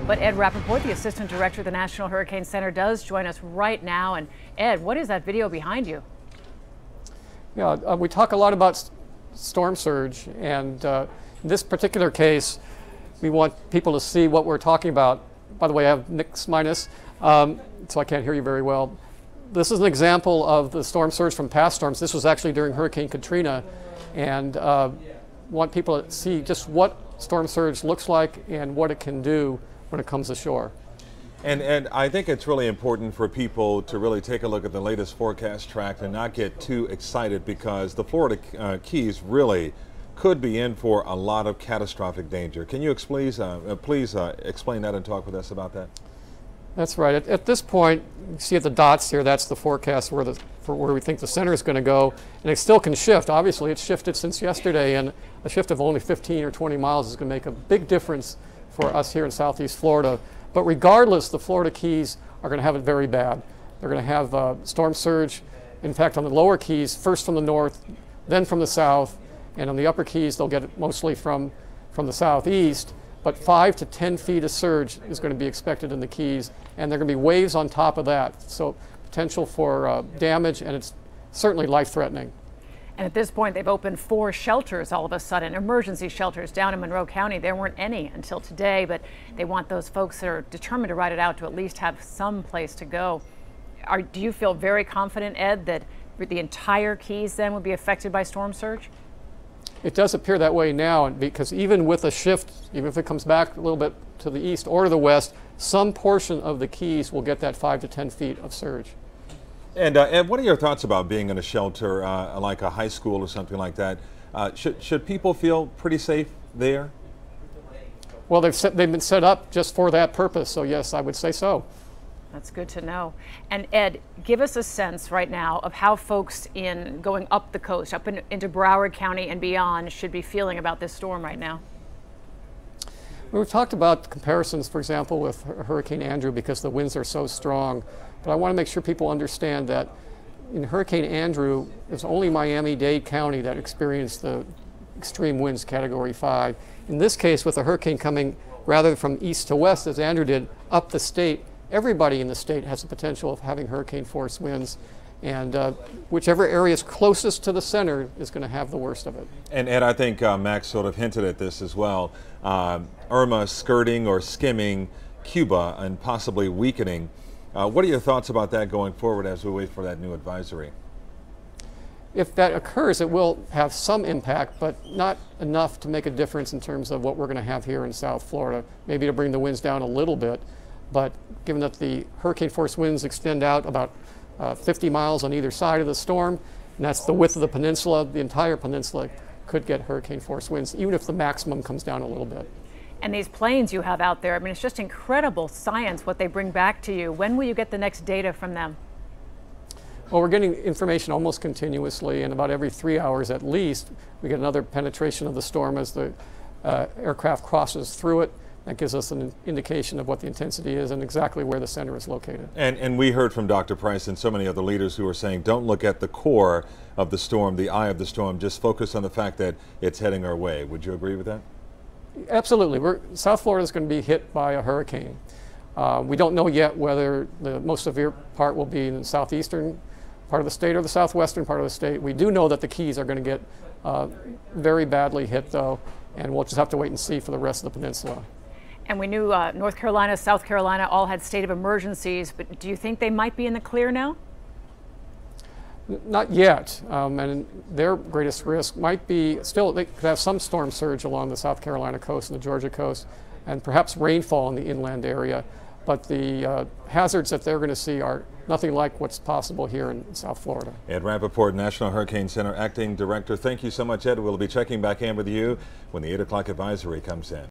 But Ed Rappaport, the Assistant Director of the National Hurricane Center, does join us right now. And Ed, what is that video behind you? Yeah, we talk a lot about storm surge, and in this particular case, we want people to see what we're talking about. By the way, I have mix minus, so I can't hear you very well. This is an example of the storm surge from past storms. This was actually during Hurricane Katrina, and want people to see just what storm surge looks like and what it can do when it comes ashore. And I think it's really important for people to really take a look at the latest forecast track and not get too excited, because the Florida Keys really could be in for a lot of catastrophic danger. Can you please explain that and talk with us about that? That's right. At this point, you see at the dots here, that's the forecast for where we think the center is going to go. And it still can shift. Obviously, it's shifted since yesterday, and a shift of only 15 or 20 miles is going to make a big difference for us here in Southeast Florida. But regardless, the Florida Keys are going to have it very bad. They're going to have storm surge. In fact, on the lower Keys, first from the north, then from the south, and on the upper Keys, they'll get it mostly from the southeast. But 5 to 10 feet of surge is going to be expected in the Keys, and there are going to be waves on top of that. So potential for damage, and it's certainly life-threatening. And at this point, they've opened 4 shelters all of a sudden, emergency shelters down in Monroe County. There weren't any until today, but they want those folks that are determined to ride it out to at least have some place to go. Do you feel very confident, Ed, that the entire Keys then would be affected by storm surge? It does appear that way now, because even with a shift, even if it comes back a little bit to the east or to the west, some portion of the Keys will get that 5 to 10 feet of surge. And Ed, what are your thoughts about being in a shelter like a high school or something like that? Should people feel pretty safe there? Well, they've been set up just for that purpose, so yes, I would say so. That's good to know. And Ed, give us a sense right now of how folks going up the coast, into Broward County and beyond, should be feeling about this storm right now. We've talked about comparisons, for example, with Hurricane Andrew, because the winds are so strong. But I want to make sure people understand that in Hurricane Andrew, it was only Miami-Dade County that experienced the extreme winds Category 5. In this case, with the hurricane coming rather from east to west, as Andrew did, up the state, everybody in the state has the potential of having hurricane force winds, and whichever area is closest to the center is going to have the worst of it. And Ed, I think Max sort of hinted at this as well. Irma skirting or skimming Cuba and possibly weakening. What are your thoughts about that going forward as we wait for that new advisory? If that occurs, it will have some impact, but not enough to make a difference in terms of what we're going to have here in South Florida. Maybe to bring the winds down a little bit, but given that the hurricane force winds extend out about 50 miles on either side of the storm, and that's the width of the peninsula, the entire peninsula could get hurricane force winds, even if the maximum comes down a little bit. And these planes you have out there, I mean, it's just incredible science what they bring back to you. When will you get the next data from them? Well, we're getting information almost continuously, and about every 3 hours at least, we get another penetration of the storm as the aircraft crosses through it. That gives us an indication of what the intensity is and exactly where the center is located. And we heard from Dr. Price and so many other leaders who are saying, don't look at the core of the storm, the eye of the storm, just focus on the fact that it's heading our way. Would you agree with that? Absolutely. South Florida is going to be hit by a hurricane. We don't know yet whether the most severe part will be in the southeastern part of the state or the southwestern part of the state. We do know that the Keys are going to get very badly hit, though, and we'll just have to wait and see for the rest of the peninsula. And we knew North Carolina, South Carolina all had state of emergencies, but do you think they might be in the clear now? Not yet, and their greatest risk might be still they could have some storm surge along the South Carolina coast and the Georgia coast, and perhaps rainfall in the inland area. But the hazards that they're going to see are nothing like what's possible here in South Florida. Ed Rappaport, National Hurricane Center Acting Director. Thank you so much, Ed. We'll be checking back in with you when the 8 o'clock advisory comes in.